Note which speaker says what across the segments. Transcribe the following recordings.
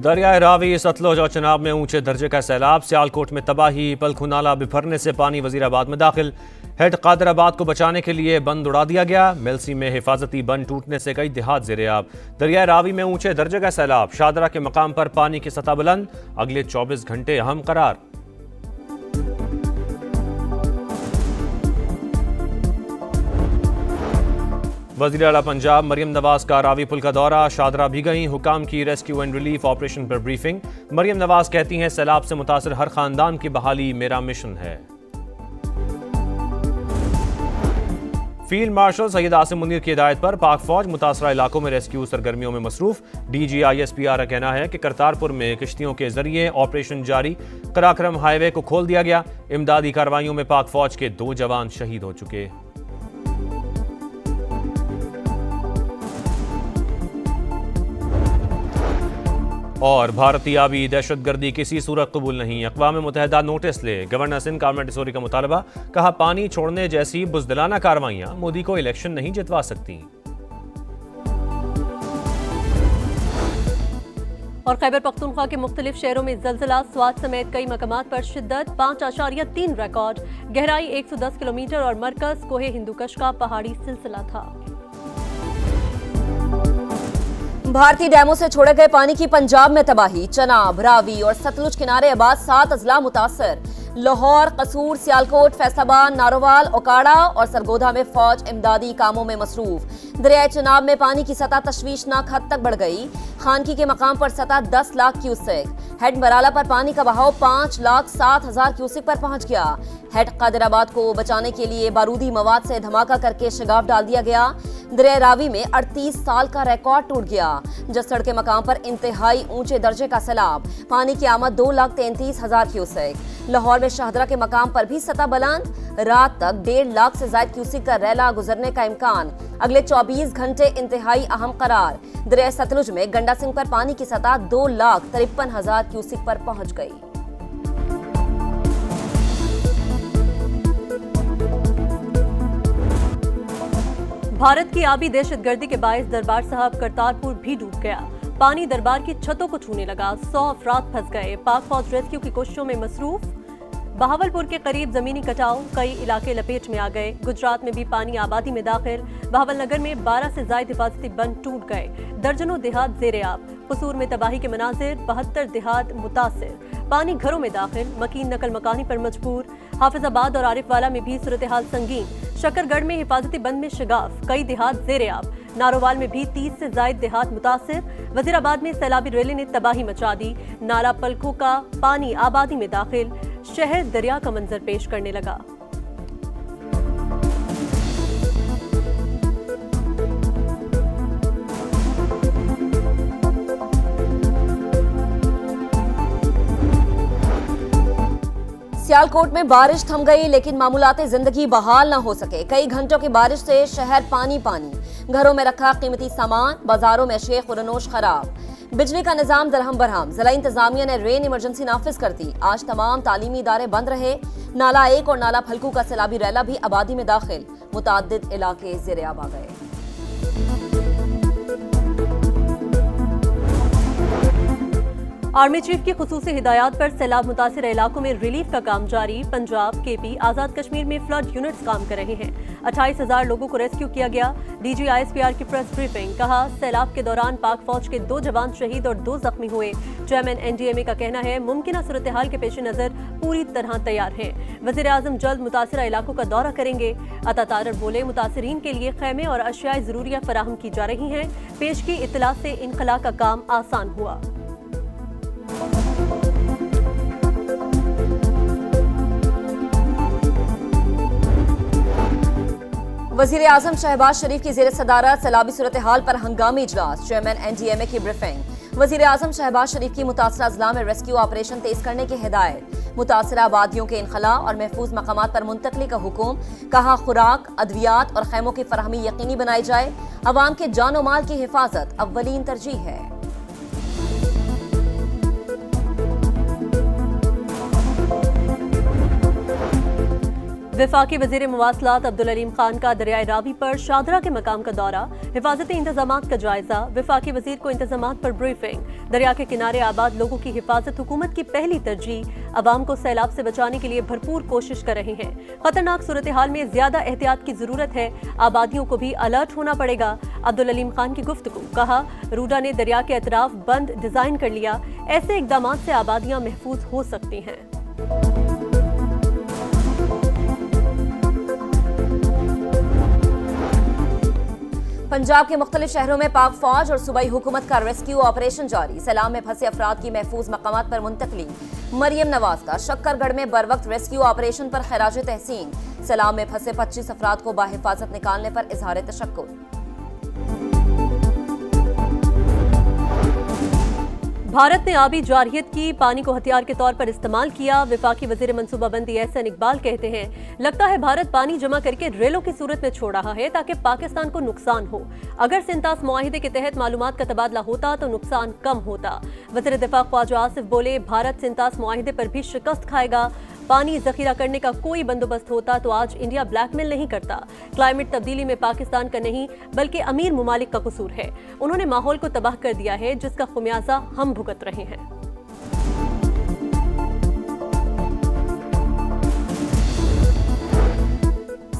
Speaker 1: दरियाए रावी, सतलुज और चनाब में ऊंचे दर्जे का सैलाब, सियालकोट में तबाही, पलखू नाला बिफरने से पानी वजीराबाद में दाखिल। हेड कादराबाद को बचाने के लिए बंद उड़ा दिया गया। मेलसी में हिफाजती बंद टूटने से कई देहात ज़ेरे-आब। दरियाए रावी में ऊंचे दर्जे का सैलाब, शादरा के मकाम पर पानी की सतह बुलंद, अगले 24 घंटे अहम करार। वज़ीर आला पंजाब मरियम नवाज का रावी पुल का दौरा, शादरा भी गईं। हुकाम की रेस्क्यू एंड रिलीफ ऑपरेशन पर ब्रीफिंग। मरियम नवाज कहती हैं, सैलाब से मुतासर हर खानदान की बहाली मेरा मिशन है। फील्ड मार्शल सैयद आसिम मुनीर की हिदायत पर पाक फौज मुतासरा इलाकों में रेस्क्यू सरगर्मियों में मसरूफ। DGISPR का कहना है कि करतारपुर में किश्तियों के जरिए ऑपरेशन जारी। कराक्रम हाईवे को खोल दिया गया। इमदादी कार्रवाइयों में पाक फौज के 2 जवान शहीद हो चुके। और भारतीयाबी दहशतगर्दी किसी सूरत कबूल नहीं, अक़वाम मुत्तहिदा नोटिस ले। गवर्नर सिंध कामरान डिसोरी का मुतालबा, कहा पानी छोड़ने जैसी बुज़दिलाना कार्रवाइयां मोदी को इलेक्शन नहीं जितवा सकती।
Speaker 2: और खैबर पख्तूनख्वा के मुख्तलिफ शहरों में ज़लज़ला, स्वात समेत कई मकामात पर शिद्दत, 5.3 रिकॉर्ड, गहराई 110 किलोमीटर और मरकज कोहे हिंदूकश का पहाड़ी सिलसिला था।
Speaker 3: भारतीय डैमों से छोड़े गए पानी की पंजाब में तबाही, चनाब, रावी और सतलुज किनारे आबाद 7 अजला मुतासर। लाहौर, कसूर, सियालकोट, फैसलाबाद, नारोवाल, ओकाड़ा और सरगोधा में फौज इमदादी कामों में मसरूफ। दरियाए चनाब में पानी की सतह तशवीशनाक हद तक बढ़ गई। खानकी के मकाम पर सतह 10 लाख क्यूसेक। हेड मराला पर पानी का बहाव 5,07,000 क्यूसेक पर पहुंच गया। हेड कादराबाद को बचाने के लिए बारूदी मवाद से धमाका करके शगाफ डाल दिया गया। दरिया रावी में 38 साल का रिकॉर्ड टूट गया। जसड़ के मकाम पर इंतहाई ऊंचे दर्जे का सैलाब, पानी की आमद 2,33,000 क्यूसेक। लाहौर में शाहदरा के मकाम पर भी सतह बुलंद, रात तक 1.5 लाख से ज्यादा क्यूसेक का रैला गुजरने का इम्कान, अगले 24 घंटे इंतहाई अहम करार। दरिया सतलुज में गंडा सिंह पर पानी की सतह 2,53,000 क्यूसेक पर पहुंच गई।
Speaker 2: भारत की आबी दहशतगर्दी के बायस दरबार साहब करतारपुर भी डूब गया। पानी दरबार की छतों को छूने लगा, 100 अफराद फंस गए। पाक फौज रेस्क्यू की कोशिशों में मसरूफ। बहावलपुर के करीब जमीनी कटाव, कई इलाके लपेट में आ गए। गुजरात में भी पानी आबादी में दाखिल। बहावलनगर में 12 से ज्यादा हिफाजती बंद टूट गए। दर्जनों देहात ज़ेरे-आब। कसूर में तबाही के मनाजिर, 72 देहात मुतासिर। पानी घरों में दाखिल, मकीन नकल मकानी पर मजबूर। हाफिजाबाद और आरिफवाला में भी सूरत हाल संगीन। शकरगढ़ में हिफाजती बंद में शगाफ, कई देहात ज़ेरे-आब। नारोवाल में भी 30 से ज्यादा देहात मुतासिर। वजीराबाद में सैलाबी रैली ने तबाही मचा दी। नाला पलखों का पानी आबादी में दाखिल, शहर दरिया का मंजर पेश करने लगा।
Speaker 3: सियालकोट में बारिश थम गई, लेकिन मामूलाते जिंदगी बहाल न हो सके। कई घंटों की बारिश से शहर पानी पानी। घरों में रखा कीमती सामान, बाजारों में अशिया खुरनोश खराब। बिजली का निजाम दरहम बरहम। जिला इंतजामिया ने रेन इमरजेंसी नाफिज कर दी। आज तमाम तालीमी इदारे बंद रहे। नाला 1 और नाला फलकू का सैलाबी रैला भी आबादी में दाखिल। मुताद्दिद इलाके ज़ेरे-आब आ गए।
Speaker 2: आर्मी चीफ की खुसूसी हिदायत पर सैलाब मुतासिर इलाकों में रिलीफ का काम जारी। पंजाब, KP, आजाद कश्मीर में फ्लड यूनिट्स काम कर रहे हैं। 28,000 लोगों को रेस्क्यू किया गया। DGISPR की प्रेस ब्रीफिंग, कहा सैलाब के दौरान पाक फौज के 2 जवान शहीद और 2 जख्मी हुए। चेयरमैन NDMA का कहना है, मुमकिन सूरत हाल के पेश नजर पूरी तरह तैयार है। वज़ीर आज़म जल्द मुतासिरा इलाकों का दौरा करेंगे। अता तारर बोले, मुतासिरीन के लिए खैमे और अशियाए ज़रूरिया फराहम की जा रही हैं। पेश की इत्तला से इनखला का काम आसान हुआ।
Speaker 3: वज़ीर आज़म शहबाज शरीफ की ज़ेर सदारत सैलाबी सूरत हाल पर हंगामी इजलास। चेयरमैन NDMA की ब्रीफिंग। वज़ीर आज़म शहबाज शरीफ की मुतासरा अजला में रेस्क्यू ऑपरेशन तेज करने की हिदायत। मुतासरा आबादियों के इनखला और महफूज मकामात पर मुंतकली का हुक्म। कहा खुराक, अद्वियात और खैमों की फराहमी यकीनी बनाई जाए। अवाम के जान और माल की हिफाजत अव्वलीन तरजीह है।
Speaker 2: वफाकी वजीर मुवासलात अब्दुल अलीम खान का दरियाए रावी पर शादरा के मकाम का दौरा, हिफाजती इंतजामात का जायजा, वफाकी वजीर को इंतजामात पर ब्रीफिंग। दरिया के किनारे आबाद लोगों की हिफाजत हुकूमत की पहली तरजीह, अवाम को सैलाब से बचाने के लिए भरपूर कोशिश कर रहे हैं। खतरनाक सूरत हाल में ज्यादा एहतियात की जरूरत है, आबादियों को भी अलर्ट होना पड़ेगा। अब्दुल अलीम खान की गुफ्तगू, कहा रूडा ने दरिया के अतराफ बंद डिजाइन कर लिया, ऐसे इकदाम से आबादियां महफूज हो सकती हैं।
Speaker 3: पंजाब के मुख्तलिफ शहरों में पाक फौज और सूबाई हुकूमत का रेस्क्यू ऑपरेशन जारी, सैलाब में फंसे अफराद की महफूज मकामात पर मुंतकली। मरियम नवाज का शक्करगढ़ में बरवक्त रेस्क्यू ऑपरेशन पर खैराज तहसीन, सैलाब में फंसे 25 अफराद को बाहिफाजत निकालने पर इजहार तशक्कुर।
Speaker 2: भारत ने आबी जारहियत की पानी को हथियार के तौर पर इस्तेमाल किया, वफाकी वजीर मनसूबाबंदी एहसन इकबाल कहते हैं लगता है भारत पानी जमा करके रेलों की सूरत में छोड़ रहा है ताकि पाकिस्तान को नुकसान हो। अगर सिंतास मुआहिदे के तहत मालूमात का तबादला होता तो नुकसान कम होता। वज़ीर दिफा ख्वाजा आसिफ बोले भारत सिंतास मुआहिदे पर भी शिकस्त खाएगा, पानी जखीरा करने का कोई बंदोबस्त होता तो आज इंडिया ब्लैकमेल नहीं करता। क्लाइमेट तब्दीली में पाकिस्तान का नहीं बल्कि अमीर मुमालिक का कसूर है। उन्होंने माहौल को तबाह कर दिया है जिसका खुमियाजा हम भुगत रहे हैं।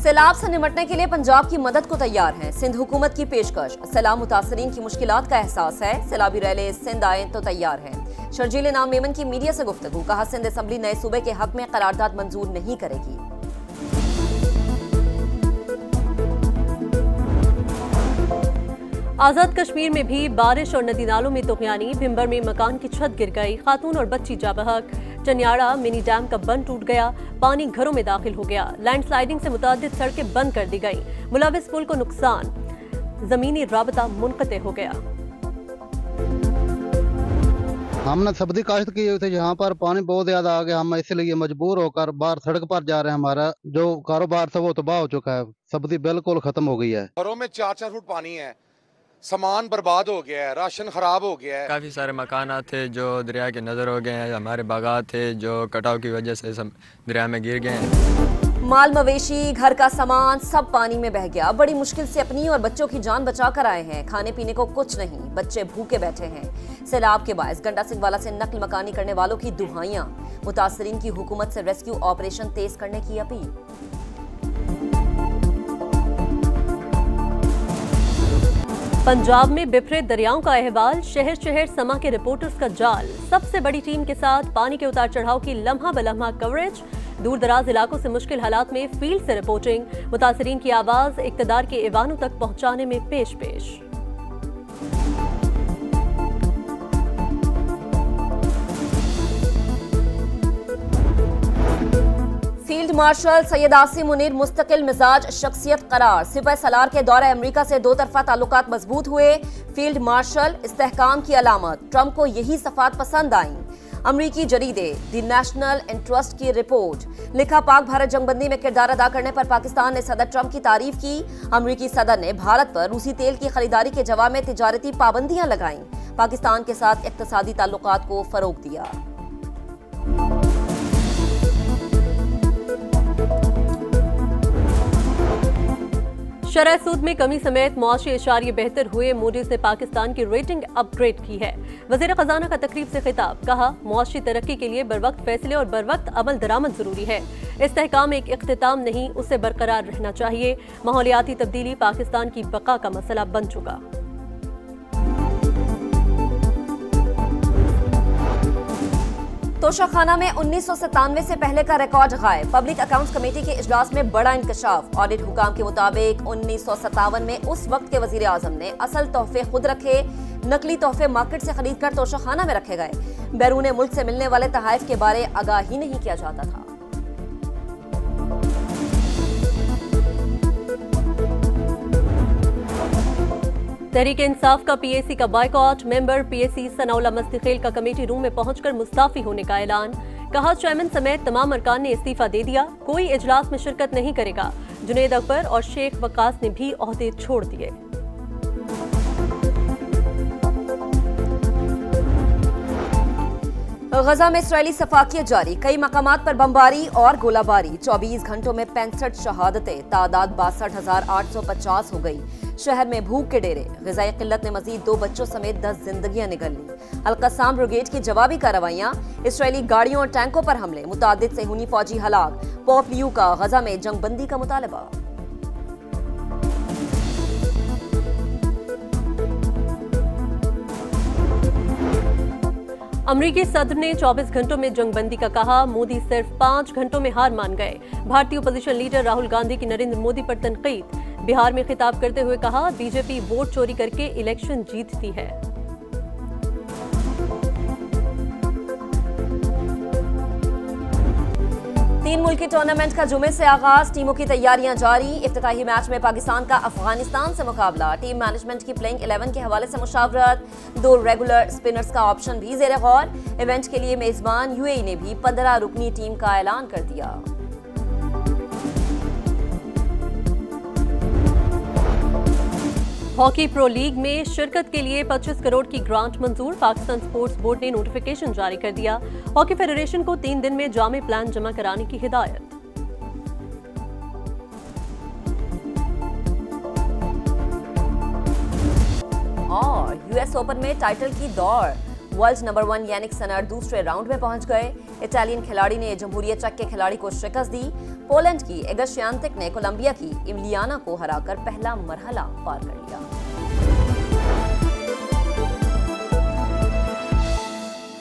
Speaker 3: सैलाब से निपटने के लिए पंजाब की मदद को तैयार है, सिंध हुकूमत की पेशकश। सैलाब मुतासरीन की मुश्किलात का एहसास है, सैलाबी रैले सिंध आए तो तैयार है। शर्जील नाम मेमन की मीडिया से गुफ्तगू, कहा सिंध असम्बली नए सूबे के हक में करारदाद मंजूर नहीं करेगी।
Speaker 2: आजाद कश्मीर में भी बारिश और नदी नालों में तुगयानी, भिम्बर में मकान की छत गिर गई, खातून और बच्ची जा बहक। चनियाड़ा मिनी डैम का बंद टूट गया, पानी घरों में दाखिल हो गया। लैंडस्लाइडिंग से मुतादिद सड़कें बंद कर दी गई, मुलाविस पुल को नुकसान, जमीनी राबता मुनक़ते हो गया।
Speaker 4: हमने सब्जी काश्त की हुई थी, यहाँ पर पानी बहुत ज्यादा आ गया, हम इसलिए मजबूर होकर बाहर सड़क पर जा रहे हैं। हमारा जो कारोबार था वो तबाह हो चुका है, सब्जी बिल्कुल खत्म हो गई है।
Speaker 5: घरों में 4-4 फुट पानी है, सामान बर्बाद हो गया है, राशन खराब हो गया है।
Speaker 6: काफ़ी सारे मकानात थे जो दरिया के नज़र हो गए हैं, हमारे बागात थे जो कटाव की वजह से सब दरिया में गिर गए हैं।
Speaker 3: माल मवेशी घर का सामान सब पानी में बह गया, बड़ी मुश्किल से अपनी और बच्चों की जान बचा कर आए हैं, खाने पीने को कुछ नहीं, बच्चे भूखे बैठे हैं। सैलाब के बायस गंडा सिंह वाला से नकल मकानी करने वालों की दुहाइयां, मुतासरीन की हुकूमत से रेस्क्यू ऑपरेशन तेज करने की अपील।
Speaker 2: पंजाब में बिफरे दरियाओं का अहवाल, शहर शहर समा के रिपोर्टर्स का जाल, सबसे बड़ी टीम के साथ पानी के उतार चढ़ाव की लम्हा बलम्हा कवरेज। दूर दराज इलाकों से मुश्किल हालात में फील्ड से रिपोर्टिंग, मुतासरीन की आवाज इक्तदार के ऐवानों तक पहुंचाने में पेश पेश।
Speaker 3: फील्ड मार्शल सैयद आसिम मुनीर मुस्तकिल मिजाज शख्सियत करार, सिपह सलार के दौरे अमेरिका से दो तरफा ताल्लुकात मजबूत हुए। फील्ड मार्शल इस्तेहकाम की अलामत, ट्रंप को यही सफात पसंद आई। अमरीकी जरीदे द नेशनल इंटरेस्ट की रिपोर्ट, लिखा पाक भारत जंगबंदी में किरदार अदा करने पर पाकिस्तान ने सदर ट्रंप की तारीफ की। अमरीकी सदर ने भारत पर रूसी तेल की खरीदारी के जवाब में तिजारती पाबंदियां लगाईं, पाकिस्तान के साथ इक्तसादी ताल्लुकात को फरोग दिया।
Speaker 2: शरह सूद में कमी समेत मुआशी इशारे बेहतर हुए, मूडीज ने पाकिस्तान की रेटिंग अपग्रेड की है। वज़ीर खजाना का तकरीब से खिताब, कहा मुआशी तरक्की के लिए बरवक्त फैसले और बरवक्त अमल दरामद जरूरी है। इस्तेहकाम एक इख्तिताम नहीं, उसे बरकरार रहना चाहिए। माहौलियाती तब्दीली पाकिस्तान की बका का मसला बन चुका।
Speaker 3: तोशाखाना में 1997 से पहले का रिकॉर्ड गायब, पब्लिक अकाउंट्स कमेटी के इजलास में बड़ा इंकशाफ। ऑडिट हुकाम के मुताबिक 1957 में उस वक्त के वजीर आजम ने असल तोहफे खुद रखे, नकली तोहफे मार्केट से खरीद कर तोशाखाना में रखे गए। बैरून मुल्क से मिलने वाले तहाइफ के बारे आगाही नहीं किया जाता था।
Speaker 2: तहरीक इंसाफ का पीएसी का बायकॉट, मेंबर पीएसी सनाउल्लाह मस्तिखेल का कमेटी रूम में पहुंचकर मुस्ताफी होने का ऐलान। कहा चेयरमैन समेत तमाम अरकान ने इस्तीफा दे दिया, कोई इजलास में शिरकत नहीं करेगा। जुनेद अकबर और शेख वकास ने भी ओहदे छोड़ दिए।
Speaker 3: गजा में इस्राएली सफाकियत जारी, कई मकामात पर बमबारी और गोलाबारी। 24 घंटों में 65 शहादतें, तादाद 62,850 हो गई। शहर में भूख के डेरे, ग़िज़ाई किल्लत ने मजीद 2 बच्चों समेत 10 जिंदगियां निगल ली। अल-क़स्साम ब्रिगेड की जवाबी कार्रवाइयां, इस्राएली गाड़ियों और टैंकों पर हमले, मुतादिद सेहूनी फौजी हलाक। पॉप लियो का गजा में जंगबंदी का मुतालबा।
Speaker 2: अमरीकी सदर ने 24 घंटों में जंगबंदी का कहा, मोदी सिर्फ 5 घंटों में हार मान गए। भारतीय अपोजिशन लीडर राहुल गांधी की नरेंद्र मोदी पर तनकीद, बिहार में खिताब करते हुए कहा, बीजेपी वोट चोरी करके इलेक्शन जीतती है।
Speaker 3: तीन मुल्की टूर्नामेंट का जुमे से आगाज, टीमों की तैयारियां जारी। इफ्तिताही मैच में पाकिस्तान का अफगानिस्तान से मुकाबला, टीम मैनेजमेंट की प्लेइंग 11 के हवाले से मुशावरत। 2 रेगुलर स्पिनर्स का ऑप्शन भी ज़ेरे गौर। इवेंट के लिए मेजबान यूएई ने भी 15 रुकनी टीम का ऐलान कर दिया।
Speaker 2: हॉकी प्रो लीग में शिरकत के लिए 25 करोड़ की ग्रांट मंजूर, पाकिस्तान स्पोर्ट्स बोर्ड ने नोटिफिकेशन जारी कर दिया। हॉकी फेडरेशन को 3 दिन में जामे प्लान जमा कराने की हिदायत।
Speaker 3: और यूएस ओपन में टाइटल की दौड़, वर्ल्ड नंबर 1 यानिक सिनर दूसरे राउंड में पहुंच गए। इटालियन खिलाड़ी ने जमहूरियत चेक के खिलाड़ी को शिकस्त दी। पोलैंड की एगा श्वियातेक ने कोलंबिया की इमिलियाना को हराकर पहला मरहला पार कर लिया।